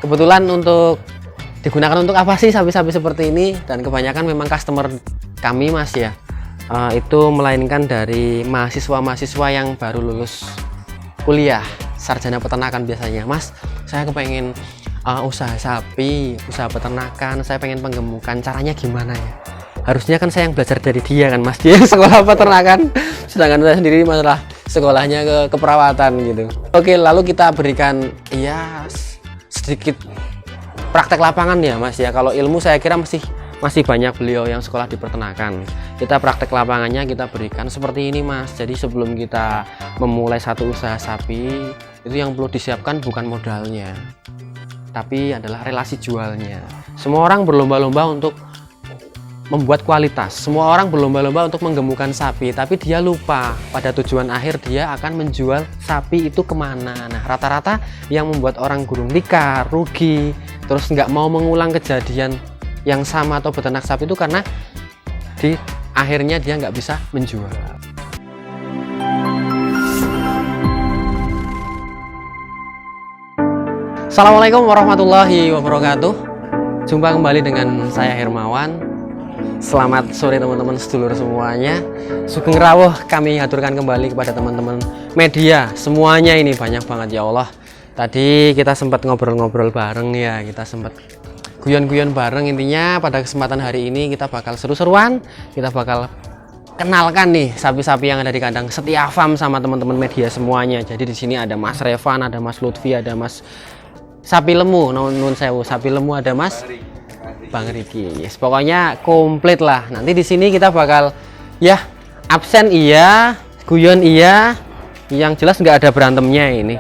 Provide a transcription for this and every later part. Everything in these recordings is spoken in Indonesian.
Kebetulan untuk digunakan untuk apa sih sapi-sapi seperti ini, dan kebanyakan memang customer kami mas ya, itu melainkan dari mahasiswa-mahasiswa yang baru lulus kuliah sarjana peternakan biasanya. Mas, saya kepengen usaha sapi, usaha peternakan, saya pengen penggemukan, caranya gimana ya? Harusnya kan saya yang belajar dari dia kan mas, dia sekolah peternakan, sedangkan saya sendiri masalah sekolahnya ke keperawatan gitu. Oke, lalu kita berikan ya sedikit praktek lapangan ya mas ya. Kalau ilmu saya kira masih banyak beliau yang sekolah di peternakan. Kita praktek lapangannya kita berikan seperti ini mas. Jadi sebelum kita memulai satu usaha sapi, itu yang perlu disiapkan bukan modalnya, tapi adalah relasi jualnya. Semua orang berlomba-lomba untuk membuat kualitas, semua orang berlomba-lomba untuk menggemukkan sapi, tapi dia lupa pada tujuan akhir dia akan menjual sapi itu kemana. Nah, rata-rata yang membuat orang gulung tikar, rugi, terus nggak mau mengulang kejadian yang sama atau beternak sapi itu karena di akhirnya dia nggak bisa menjual. Assalamualaikum warahmatullahi wabarakatuh. Jumpa kembali dengan saya Hermawan. Selamat sore teman-teman sedulur semuanya. Sugeng rawuh kami haturkan kembali kepada teman-teman media semuanya. Ini banyak banget ya Allah. Tadi kita sempat ngobrol-ngobrol bareng ya, kita sempat guyon-guyon bareng. Intinya pada kesempatan hari ini kita bakal seru-seruan, kita bakal kenalkan nih sapi-sapi yang ada di kandang Setia Farm sama teman-teman media semuanya. Jadi di sini ada Mas Revan, ada Mas Lutfi, ada Mas Sapi Lemu, nun sewu, Sapi Lemu, ada Mas Bang Riki. Yes, pokoknya komplit lah. Nanti di sini kita bakal ya absen iya, guyon iya, yang jelas nggak ada berantemnya ini.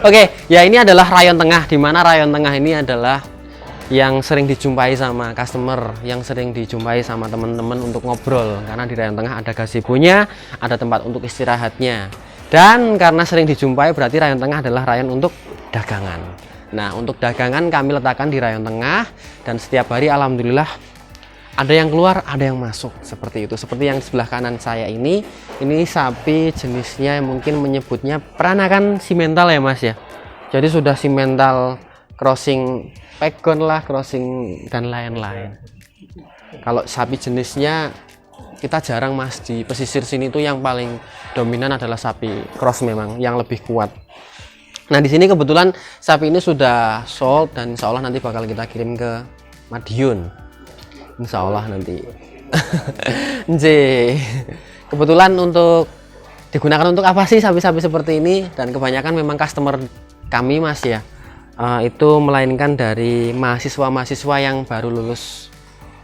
Oke, ya ini adalah rayon tengah, di mana rayon tengah ini adalah yang sering dijumpai sama customer, yang sering dijumpai sama teman-teman untuk ngobrol, karena di rayon tengah ada gazebo-nya, ada tempat untuk istirahatnya, dan karena sering dijumpai berarti rayon tengah adalah rayon untuk dagangan. Nah, untuk dagangan kami letakkan di rayon tengah, dan setiap hari alhamdulillah ada yang keluar, ada yang masuk, seperti itu. Seperti yang di sebelah kanan saya ini sapi jenisnya mungkin menyebutnya peranakan simental ya mas ya. Jadi sudah simental crossing pegon lah, crossing dan lain-lain. Kalau sapi jenisnya kita jarang mas, di pesisir sini tuh yang paling dominan adalah sapi cross, memang yang lebih kuat. Nah, di sini kebetulan sapi ini sudah sold dan insya Allah nanti bakal kita kirim ke Madiun. Insya Allah nanti. Kebetulan untuk digunakan untuk apa sih sapi-sapi seperti ini, dan kebanyakan memang customer kami mas ya, itu melainkan dari mahasiswa-mahasiswa yang baru lulus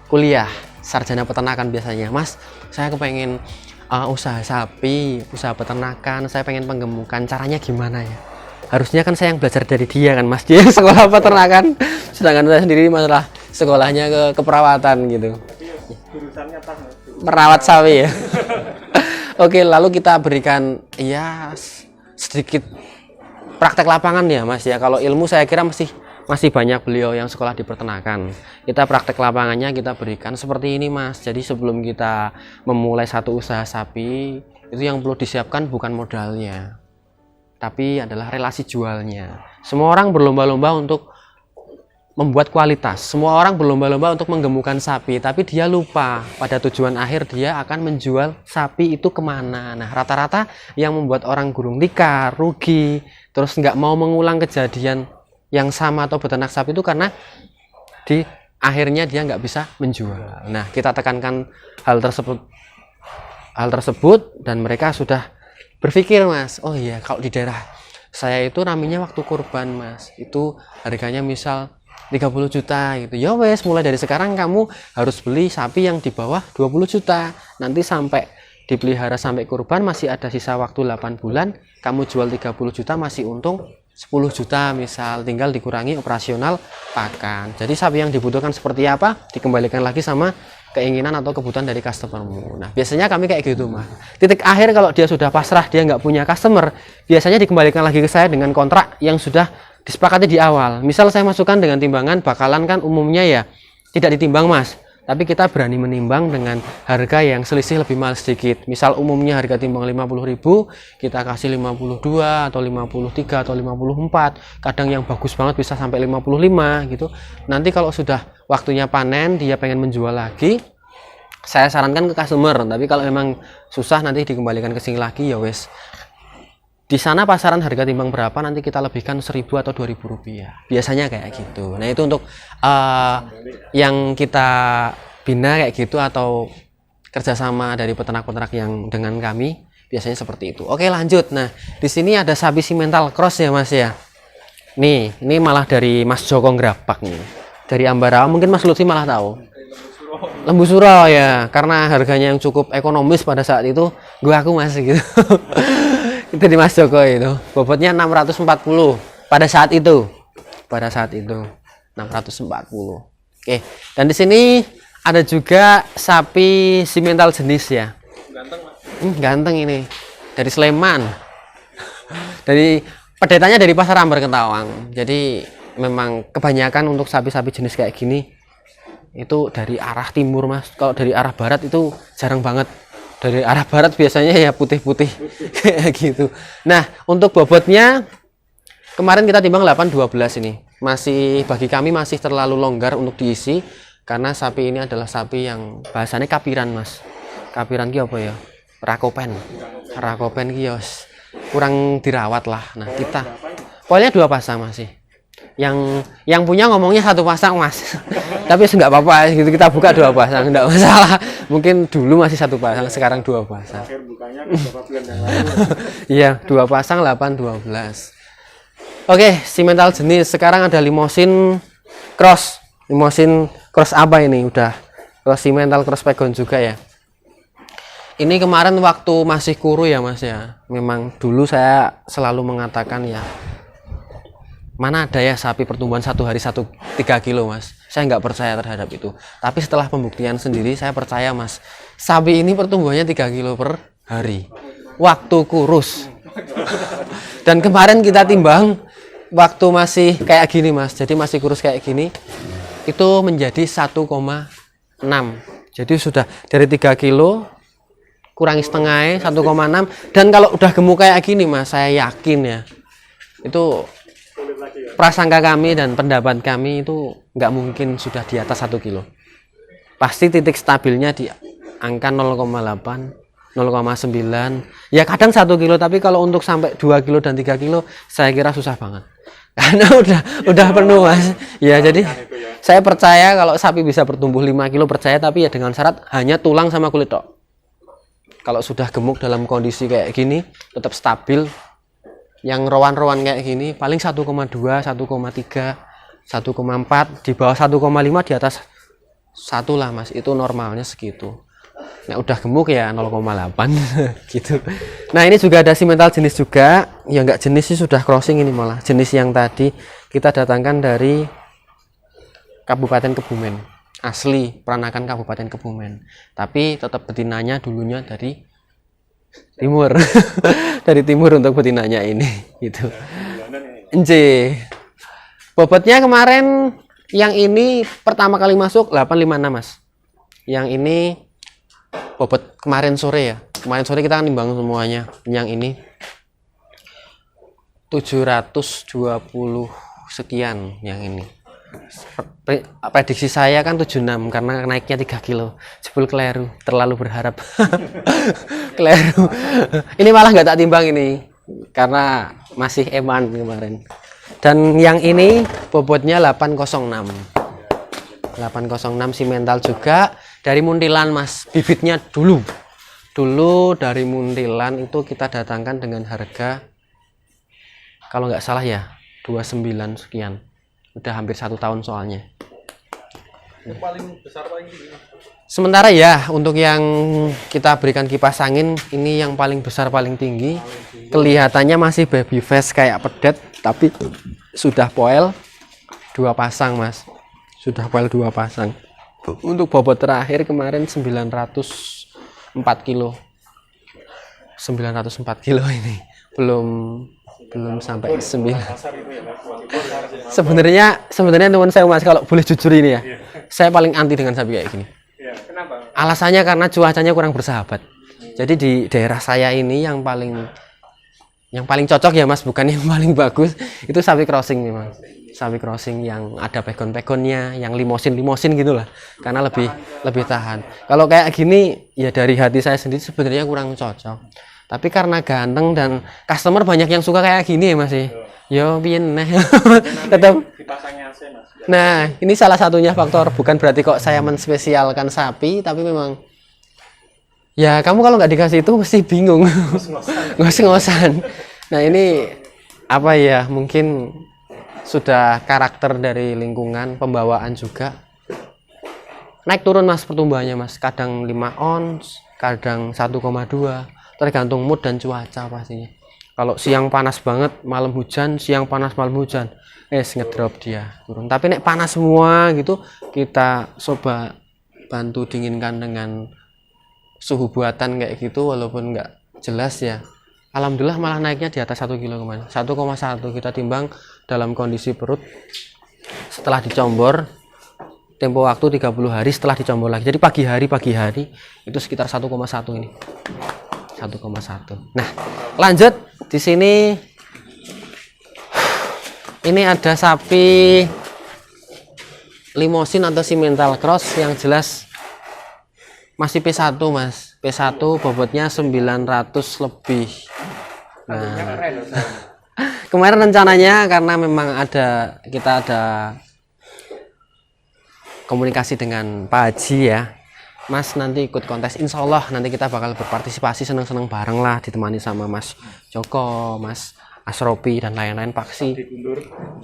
kuliah sarjana peternakan biasanya. Mas, saya kepengen usaha sapi, usaha peternakan, saya pengen penggemukan, caranya gimana ya? Harusnya kan saya yang belajar dari dia kan mas, dia sekolah peternakan, sedangkan saya sendiri masalah sekolahnya ke keperawatan gitu. Merawat sapi ya. Oke, lalu kita berikan ya sedikit praktek lapangan ya mas ya. Kalau ilmu saya kira masih banyak beliau yang sekolah di peternakan. Kita praktek lapangannya kita berikan seperti ini mas. Jadi sebelum kita memulai satu usaha sapi, itu yang perlu disiapkan bukan modalnya, tapi adalah relasi jualnya. Semua orang berlomba-lomba untuk membuat kualitas, semua orang berlomba-lomba untuk menggemukkan sapi, tapi dia lupa pada tujuan akhir dia akan menjual sapi itu kemana. Nah, rata-rata yang membuat orang gulung tikar, rugi, terus nggak mau mengulang kejadian yang sama atau beternak sapi itu karena di akhirnya dia nggak bisa menjual. Nah, kita tekankan hal tersebut dan mereka sudah berpikir mas, oh iya kalau di daerah saya itu raminya waktu kurban mas, itu harganya misal 30 juta gitu. Ya wes, mulai dari sekarang kamu harus beli sapi yang di bawah 20 juta. Nanti sampai dipelihara sampai kurban masih ada sisa waktu 8 bulan, kamu jual 30 juta masih untung 10 juta misal, tinggal dikurangi operasional pakan. Jadi sapi yang dibutuhkan seperti apa dikembalikan lagi sama keinginan atau kebutuhan dari customermu. Nah biasanya kami kayak gitu mah. Titik akhir kalau dia sudah pasrah, dia nggak punya customer, biasanya dikembalikan lagi ke saya dengan kontrak yang sudah disepakati di awal. Misal saya masukkan dengan timbangan, bakalan kan umumnya ya tidak ditimbang mas, tapi kita berani menimbang dengan harga yang selisih lebih mahal sedikit. Misal umumnya harga timbang 50.000, kita kasih 52 atau 53 atau 54. Kadang yang bagus banget bisa sampai 55 gitu. Nanti kalau sudah waktunya panen, dia pengen menjual lagi, saya sarankan ke customer. Tapi kalau memang susah nanti dikembalikan ke sini lagi ya wes. Di sana pasaran harga timbang berapa, nanti kita lebihkan 1.000 atau 2.000 rupiah. Biasanya kayak gitu. Nah itu untuk yang kita bina kayak gitu, atau kerjasama dari peternak-peternak yang dengan kami, biasanya seperti itu. Oke lanjut. Nah di sini ada sapi simental cross ya mas ya. Nih ini malah dari Mas Joko Grapak nih. Dari Ambarawa, mungkin Mas Lutfi malah tahu. Lembu Suro ya, karena harganya yang cukup ekonomis pada saat itu, aku masih gitu. Itu di Mas Joko itu, bobotnya 640 pada saat itu. 640. Oke, dan di sini ada juga sapi simental jenis ya. Ganteng, Mas. Ganteng ini. Dari Sleman. Dari pedetannya dari Pasar Ambar Ketawang. Jadi memang kebanyakan untuk sapi-sapi jenis kayak gini itu dari arah timur mas. Kalau dari arah barat itu jarang banget. Dari arah barat biasanya ya putih-putih kayak gitu. Nah untuk bobotnya kemarin kita timbang 812 ini. Masih bagi kami masih terlalu longgar untuk diisi, karena sapi ini adalah sapi yang bahasanya kapiran mas. Kapiran ki apa ya? Rakopen kios. Kurang dirawat lah. Nah kita pokoknya 2 pasang masih. Yang punya ngomongnya 1 pasang mas. Tapi nggak apa-apa gitu, kita buka 2 pasang, nggak masalah. Mungkin dulu masih 1 pasang, sekarang 2 pasang. Iya 2 pasang 8-12. Oke, simental jenis. Sekarang ada limosin cross. Limosin cross apa ini? Udah cross simental cross pegon juga ya. Ini kemarin waktu masih kuru ya mas ya. Memang dulu saya selalu mengatakan ya, mana ada ya sapi pertumbuhan 1 hari 3 kilo mas. Saya nggak percaya terhadap itu. Tapi setelah pembuktian sendiri saya percaya mas. Sapi ini pertumbuhannya 3 kilo per hari. Waktu kurus. Dan kemarin kita timbang waktu masih kayak gini mas. Jadi masih kurus kayak gini. Itu menjadi 1,6. Jadi sudah dari 3 kilo kurangi setengah 1,6. Dan kalau udah gemuk kayak gini mas, saya yakin ya itu prasangka kami dan pendapat kami itu nggak mungkin sudah di atas 1 kilo. Pasti titik stabilnya di angka 0,8, 0,9. Ya kadang 1 kilo, tapi kalau untuk sampai 2 kilo dan 3 kilo saya kira susah banget. Karena udah penuh mas. Ya jadi saya percaya kalau sapi bisa bertumbuh 5 kilo, percaya, tapi ya dengan syarat hanya tulang sama kulit tok. Kalau sudah gemuk dalam kondisi kayak gini, tetap stabil. Yang rowan-rowan kayak gini paling 1,2, 1,3, 1,4, di bawah 1,5, di atas 1 lah mas, itu normalnya segitu. Nah udah gemuk ya 0,8 gitu. Nah ini juga ada simental jenis juga, ya nggak jenis sih, sudah crossing ini malah. Jenis yang tadi kita datangkan dari Kabupaten Kebumen, asli peranakan Kabupaten Kebumen, tapi tetap betinanya dulunya dari timur. Dari timur untuk betinanya ini gitu. Nj. Bobotnya kemarin yang ini pertama kali masuk 856 mas. Yang ini bobot kemarin sore ya. Kemarin sore kita nimbang semuanya. Yang ini 720 sekian yang ini. Prediksi saya kan 76 karena naiknya 3 kilo. Jebul keliru, terlalu berharap. Keliru. Ini malah nggak tak timbang ini karena masih eman kemarin. Dan yang ini bobotnya 806. 806 simental juga dari Muntilan mas. Bibitnya dulu dari Muntilan itu kita datangkan dengan harga kalau nggak salah ya 29 sekian. Udah hampir 1 tahun soalnya. paling besar paling tinggi. Sementara ya untuk yang kita berikan kipas angin ini yang paling besar paling tinggi. Kelihatannya masih baby face kayak pedet, tapi sudah poel 2 pasang mas. Sudah poel 2 pasang. Untuk bobot terakhir kemarin 904 kilo. 904 kilo ini belum sampai 9. Sebenarnya teman saya mas, kalau boleh jujur ini ya, saya paling anti dengan sapi kayak gini. Kenapa? Alasannya karena cuacanya kurang bersahabat. Jadi di daerah saya ini yang paling cocok ya mas, bukan yang paling bagus, itu sapi crossing nih mas. Sapi crossing yang ada pegon-pegonnya, yang limosin gitulah, karena lebih tahan. Kalau kayak gini ya dari hati saya sendiri sebenarnya kurang cocok. Tapi karena ganteng dan customer banyak yang suka kayak gini ya mas ya. Yo pian nah. Tetap Dipasangnya AC mas. Nah, ini salah satunya faktor, bukan berarti kok saya menspesialkan sapi, tapi memang ya kamu kalau nggak dikasih itu mesti bingung. Ngos-ngosan. Nah, ini apa ya? Mungkin sudah karakter dari lingkungan, pembawaan juga. Naik turun mas pertumbuhannya mas, kadang 5 ons, kadang 1,2, tergantung mood dan cuaca pastinya. Kalau siang panas banget, malam hujan, siang panas, malam hujan, ngedrop dia turun. Tapi nek panas semua gitu, kita coba bantu dinginkan dengan suhu buatan kayak gitu, walaupun nggak jelas ya. Alhamdulillah malah naiknya di atas 1 kilo kemarin, 1,1 kita timbang dalam kondisi perut setelah dicombor. Tempo waktu 30 hari setelah dicombor lagi. Jadi pagi hari itu sekitar 1,1 ini. 1,1. Nah, lanjut di sini. Ini ada sapi limosin atau simmental cross yang jelas masih P1 mas. P1 bobotnya 900 lebih. Nah, kemarin rencananya karena memang kita ada komunikasi dengan Pak Haji ya, Mas nanti ikut kontes, insya Allah nanti kita bakal berpartisipasi, seneng-seneng bareng lah, ditemani sama Mas Joko, Mas Asropi dan lain-lain paksi.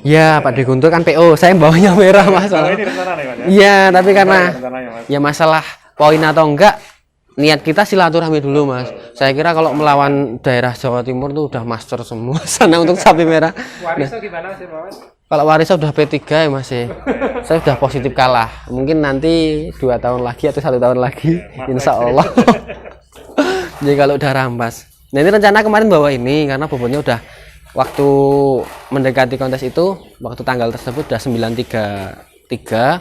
Ya Pak Deguntur kan PO, saya bawanya merah mas. Iya tapi karena ya masalah poin atau enggak, niat kita silaturahmi dulu mas. Saya kira kalau melawan daerah Jawa Timur tuh udah master semua sana untuk sapi merah. Wariso gimana sih mas? Kalau Wariso udah P3 ya mas ya. Saya sudah positif kalah. Mungkin nanti 2 tahun lagi atau 1 tahun lagi, insya Allah. Jadi kalau udah rampas. Nah ini rencana kemarin bawa ini karena bobotnya udah waktu mendekati kontes itu, waktu tanggal tersebut udah 933.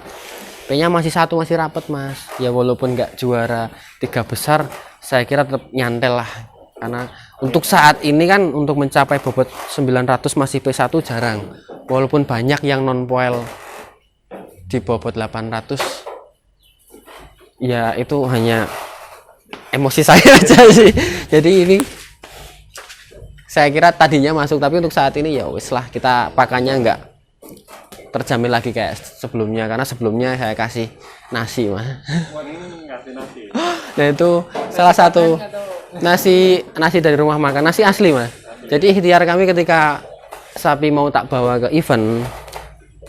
P-nya masih 1, masih rapet mas. Ya walaupun nggak juara 3 besar, saya kira tetap nyantel lah. Karena untuk saat ini kan untuk mencapai bobot 900 masih P1 jarang. Walaupun banyak yang non poel di bobot 800, ya itu hanya emosi saya aja sih. Jadi ini saya kira tadinya masuk, tapi untuk saat ini ya wis lah, kita pakannya nggak terjamin lagi kayak sebelumnya, karena sebelumnya saya kasih nasi mas. Nah itu salah satu nasi dari rumah makan, nasi asli mas. Jadi ikhtiar kami ketika sapi mau tak bawa ke event,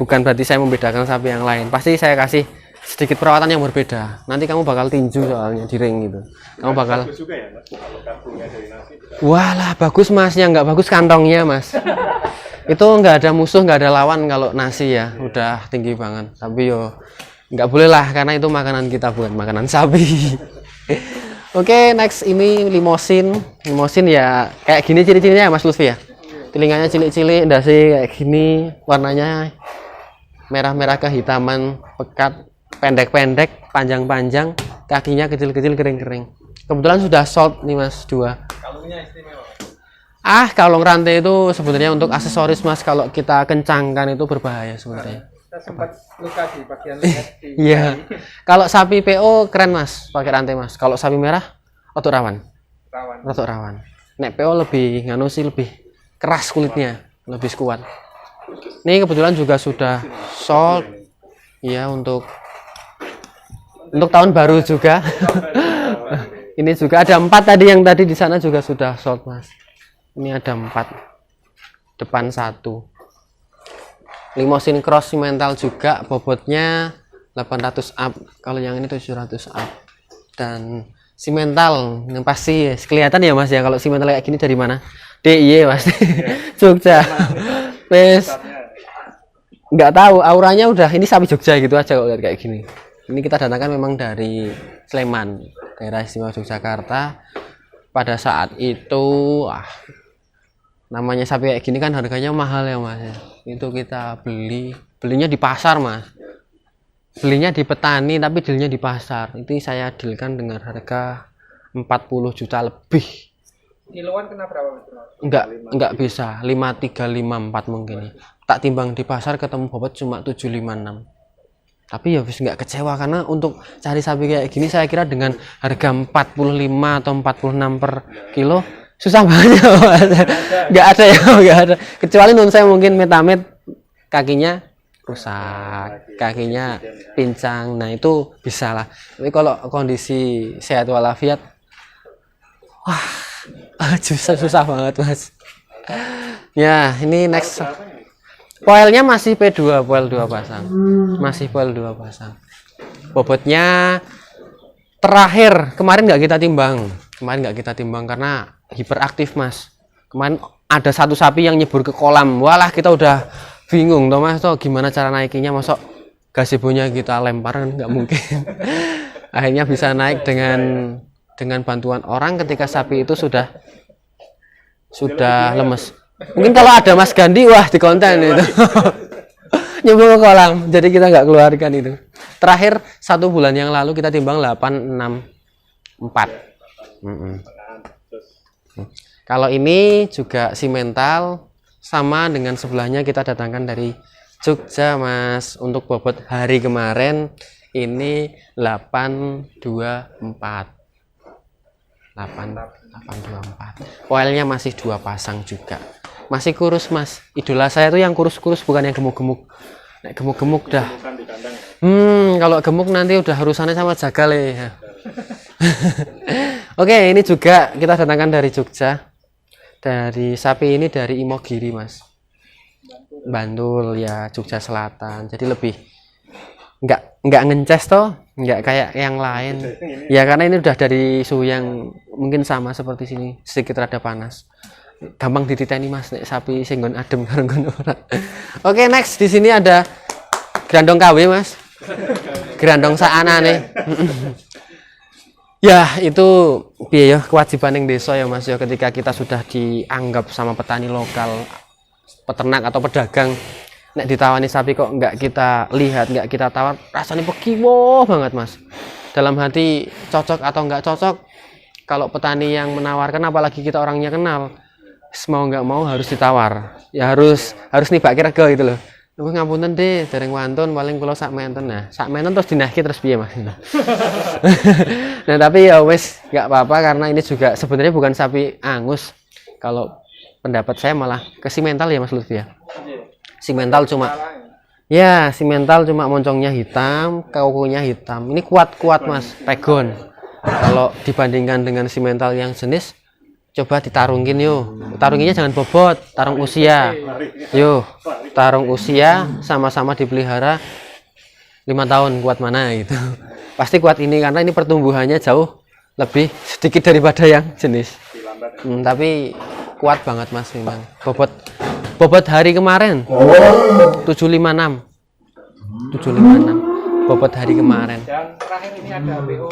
bukan berarti saya membedakan sapi yang lain, pasti saya kasih sedikit perawatan yang berbeda. Nanti kamu bakal tinju soalnya di ring gitu. Kamu bakal bagus juga ya mas, kalau kartunya dari nasi. Walah bagus mas, yang nggak bagus kantongnya mas. Itu nggak ada musuh, nggak ada lawan kalau nasi ya, udah tinggi banget. Tapi yo nggak boleh lah, karena itu makanan kita, bukan makanan sapi. Oke, next ini limosin ya kayak gini ciri-cirinya ya mas Lutfi ya. Telinganya cilik-cilik, dasi kayak gini, warnanya merah-merah kehitaman pekat, pendek-pendek, panjang-panjang, kakinya kecil-kecil, kering-kering. Kebetulan sudah sold nih mas 2. Kalungnya istimewa. Kalung rantai itu sebenarnya untuk aksesoris mas, kalau kita kencangkan itu berbahaya sebenarnya. Kita sempat luka di bagian leher. Iya. Kalau sapi PO keren mas, pakai rantai mas. Kalau sapi merah, otot rawan. Nek PO lebih nganu sih, lebih keras kulitnya, lebih kuat. Ini kebetulan juga sudah sold ya, untuk tahun baru juga. Ini juga ada 4 tadi, yang tadi di sana juga sudah sold mas. Ini ada 4, depan 1. Limosin cross mental juga, bobotnya 800 up, kalau yang ini 700 up. Dan simental yang pasti kelihatan ya Mas ya, kalau simental kayak gini dari mana? DIY pasti. Jogja. Wes nggak tahu, auranya udah ini sapi Jogja gitu aja kalau lihat kayak gini. Ini kita datangkan memang dari Sleman, daerah istimewa Yogyakarta. Pada saat itu namanya sapi kayak gini kan harganya mahal ya Mas ya. Itu kita belinya di pasar Mas, belinya di petani tapi dealnya di pasar. Itu saya dealkan dengan harga 40 juta lebih. Kiloan kena berapa Mas? Enggak bisa 5354 mungkin ya. Tak timbang di pasar ketemu bobot cuma 756. Tapi ya wis nggak kecewa, karena untuk cari sapi kayak gini saya kira dengan harga 45 atau 46 per kilo susah banget. Nggak ada ya, nggak ada. Kecuali non saya mungkin metamet kakinya rusak, kakinya pincang, nah itu bisa lah. Tapi kalau kondisi sehat walafiat, wah susah banget Mas. Ya ini next. Poelnya masih P2, poel 2 pasang. Masih poel 2 pasang. Bobotnya terakhir kemarin nggak kita timbang. Kemarin nggak kita timbang karena hiperaktif Mas. Kemarin ada satu sapi yang nyebur ke kolam. Walah kita udah bingung toh Mas, toh gimana cara naikinya, masuk gazebo-nya kita lempar kan nggak mungkin. Akhirnya bisa naik dengan bantuan orang ketika sapi itu sudah lemes. Mungkin kalau ada Mas Gandhi, wah di konten itu. Nyebur ke kolam, jadi kita nggak keluarkan itu. Terakhir 1 bulan yang lalu kita timbang 864. Kalau ini juga simental, sama dengan sebelahnya kita datangkan dari Jogja Mas. Untuk bobot hari kemarin ini 824. 824. Poelnya masih 2 pasang juga. Masih kurus Mas. Idola saya tuh yang kurus-kurus, bukan yang gemuk-gemuk. Nek gemuk-gemuk dah. Kalau gemuk nanti udah urusannya sama jagal ya. Oke, ini juga kita datangkan dari Jogja. Dari sapi ini dari Imogiri Mas. Bantul ya, Jogja Selatan. Jadi lebih nggak ngences toh, nggak kayak yang lain. Ya karena ini udah dari suhu yang mungkin sama seperti sini, sedikit rada panas. Gampang dititeni Mas nek sapi singgon adem karo ngono ora. Oke, next di sini ada grandong KW Mas. Grandong saanane. Ya, itu piye ya kewajiban yang desa ya Mas ya, ketika kita sudah dianggap sama petani lokal, peternak atau pedagang, nek ditawani sapi kok nggak kita lihat, nggak kita tawar, rasanya pekiwo banget Mas. Dalam hati cocok atau nggak cocok, kalau petani yang menawarkan, apalagi kita orangnya kenal, mau nggak mau harus ditawar. Ya harus nibak kira-kira gitu loh. Lu ngapunten deh, dereng wantun paling kula sak menten. Nah, sak menten terus dinahki terus piye Mas? Nah, tapi ya wes nggak apa-apa, karena ini juga sebenarnya bukan sapi angus. Kalau pendapat saya malah ke simental ya Mas Lutfi ya. Simental cuma simental cuma moncongnya hitam, kukunya hitam. Ini kuat Mas, pegon. Kalau dibandingkan dengan simental yang jenis, coba ditarungin yuk. Tarunginnya jangan bobot, tarung usia. Yuk, tarung usia sama-sama dipelihara 5 tahun, kuat mana gitu. Pasti kuat ini karena ini pertumbuhannya jauh lebih sedikit daripada yang jenis. Tapi kuat banget Mas memang. Bobot hari kemarin 756. Bobot hari kemarin. Dan terakhir ini ada PO.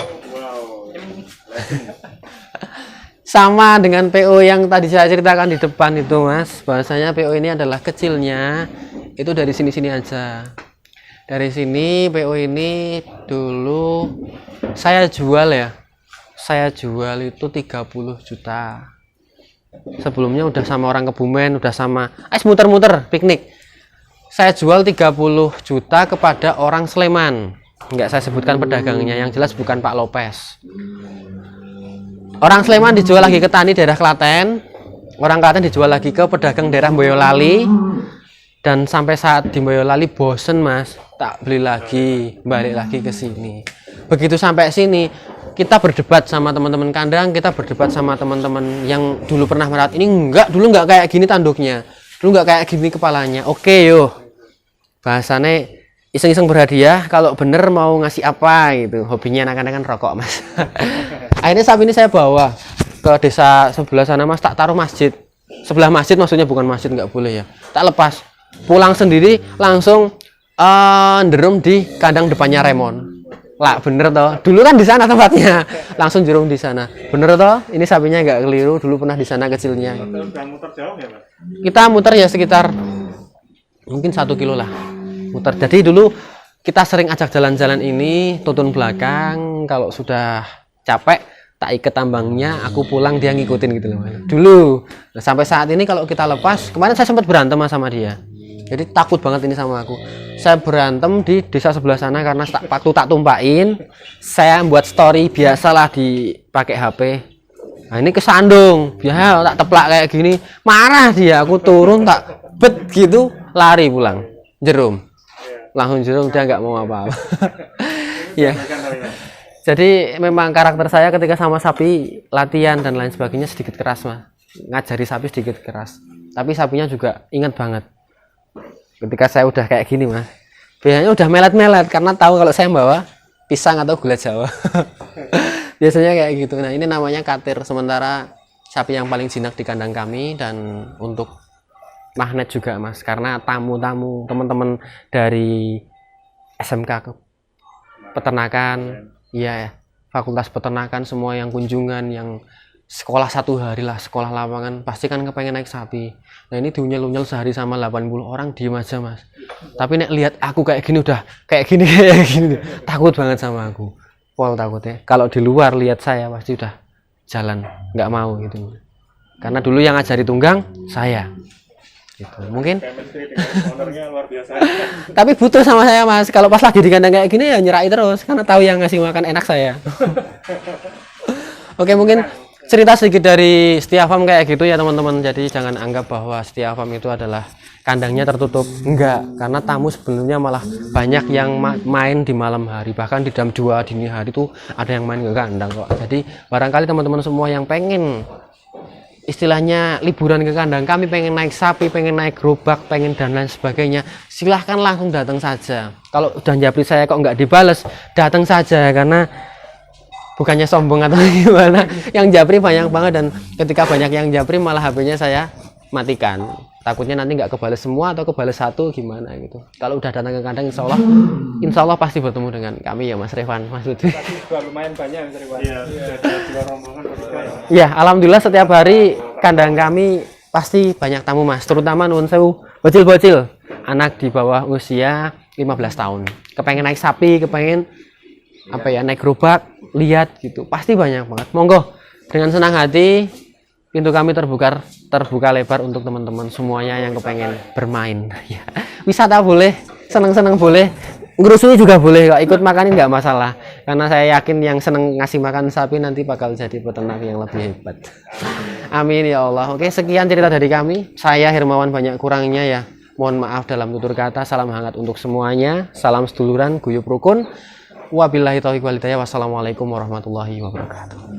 Sama dengan PO yang tadi saya ceritakan di depan itu Mas, bahwasanya PO ini adalah kecilnya itu dari sini-sini aja. Dari sini PO ini dulu saya jual itu 30 juta. Sebelumnya udah sama orang Kebumen, udah sama muter-muter piknik. Saya jual 30 juta kepada orang Sleman. Enggak saya sebutkan pedagangnya, yang jelas bukan Pak Lopez. Orang Sleman dijual lagi ke tani daerah Klaten. Orang Klaten dijual lagi ke pedagang daerah Boyolali. Dan sampai saat di Boyolali bosen Mas, tak beli lagi, balik lagi ke sini. Begitu sampai sini, kita berdebat sama teman-teman kandang, kita berdebat sama teman-teman yang dulu pernah merawat. Ini dulu nggak kayak gini tanduknya, dulu nggak kayak gini kepalanya. Oke yo, bahasanya iseng-iseng berhadiah kalau bener mau ngasih apa gitu. Hobinya anak-anak kan rokok mas. Akhirnya sapi ini saya bawa ke desa sebelah sana mas, tak taruh masjid. Sebelah masjid maksudnya, bukan masjid, nggak boleh ya. Tak lepas, pulang sendiri langsung nderum di kandang depannya Remon. Lah bener toh, dulu kan di sana tempatnya, langsung jerum di sana. Bener toh, ini sapinya nggak keliru, dulu pernah di sana kecilnya. Udah muter jauh ya, Mas? Kita muter ya sekitar mungkin 1 kilo lah muter. Jadi dulu kita sering ajak jalan-jalan ini, tutun belakang. Kalau sudah capek tak ikat tambangnya, aku pulang dia ngikutin gitu loh dulu. Nah, sampai saat ini kalau kita lepas, kemarin saya sempat berantem sama dia, jadi takut banget ini sama aku. Saya berantem di desa sebelah sana karena waktu tak tumpain, saya buat story biasalah dipakai HP. Nah ini kesandung, biasa tak teplak kayak gini, marah dia. Aku turun tak bet gitu, lari pulang, jerum, langsung jerum, dia nggak mau apa-apa. Ya. Jadi memang karakter saya ketika sama sapi, latihan dan lain sebagainya sedikit keras mas, ngajari sapi sedikit keras. Tapi sapinya juga ingat banget. Ketika saya udah kayak gini mas, biasanya udah melet-melet karena tahu kalau saya bawa pisang atau gula Jawa. Biasanya kayak gitu. Nah ini namanya katir, sementara sapi yang paling jinak di kandang kami, dan untuk magnet juga mas, karena tamu-tamu teman-teman dari SMK peternakan, ya fakultas peternakan, semua yang kunjungan, yang sekolah 1 hari lah, sekolah lapangan, pasti kan kepengen naik sapi. Nah ini diunyel-unyel sehari sama 80 orang, diem aja mas. Tapi nek lihat aku kayak gini, udah kayak gini, takut banget sama aku. Pol takutnya. Kalau di luar lihat saya pasti udah jalan, nggak mau gitu. Karena dulu yang ngajari tunggang saya. Gitu. Mungkin. Luar biasa. Tapi butuh sama saya mas. Kalau pas lagi di kandang kayak gini ya nyerai terus, karena tahu yang ngasih makan enak saya. Oke, mungkin cerita sedikit dari Setia Farm kayak gitu ya teman-teman. Jadi jangan anggap bahwa Setia Farm itu adalah kandangnya tertutup, enggak, karena tamu sebenarnya malah banyak yang main di malam hari, bahkan di jam 2 dini hari itu ada yang main ke kandang kok. Jadi barangkali teman-teman semua yang pengen istilahnya liburan ke kandang kami, pengen naik sapi, pengen naik gerobak, pengen dan lain sebagainya, silahkan langsung datang saja. Kalau udah japri saya kok nggak dibales, datang saja, karena bukannya sombong atau gimana, yang japri banyak banget, dan ketika banyak yang japri malah HP-nya saya matikan, takutnya nanti nggak kebales semua atau kebales 1 gimana gitu. Kalau udah datang ke kandang, insya Allah pasti bertemu dengan kami ya Mas Revan, Mas Lutfi. Lumayan banyak Mas Revan. Iya, sudah 2 rombongan bertiga ya. Ya alhamdulillah setiap hari kandang kami pasti banyak tamu mas, terutama nuwun sewu bocil-bocil, anak di bawah usia 15 tahun, kepengen naik sapi, kepengen apa ya, naik gerobak, lihat gitu, pasti banyak banget. Monggo, dengan senang hati pintu kami terbuka lebar untuk teman-teman semuanya yang kepengen bermain. Ya, wisata boleh, seneng-seneng boleh, ngerusui juga boleh kok, ikut makanin nggak masalah, karena saya yakin yang seneng ngasih makan sapi nanti bakal jadi peternak yang lebih hebat. Amin ya Allah. Oke, sekian cerita dari kami. Saya Hermawan, banyak kurangnya ya mohon maaf dalam tutur kata. Salam hangat untuk semuanya, salam seduluran, guyup rukun. Wabillahi taufiq wal hidayah. Wassalamualaikum warahmatullahi wabarakatuh.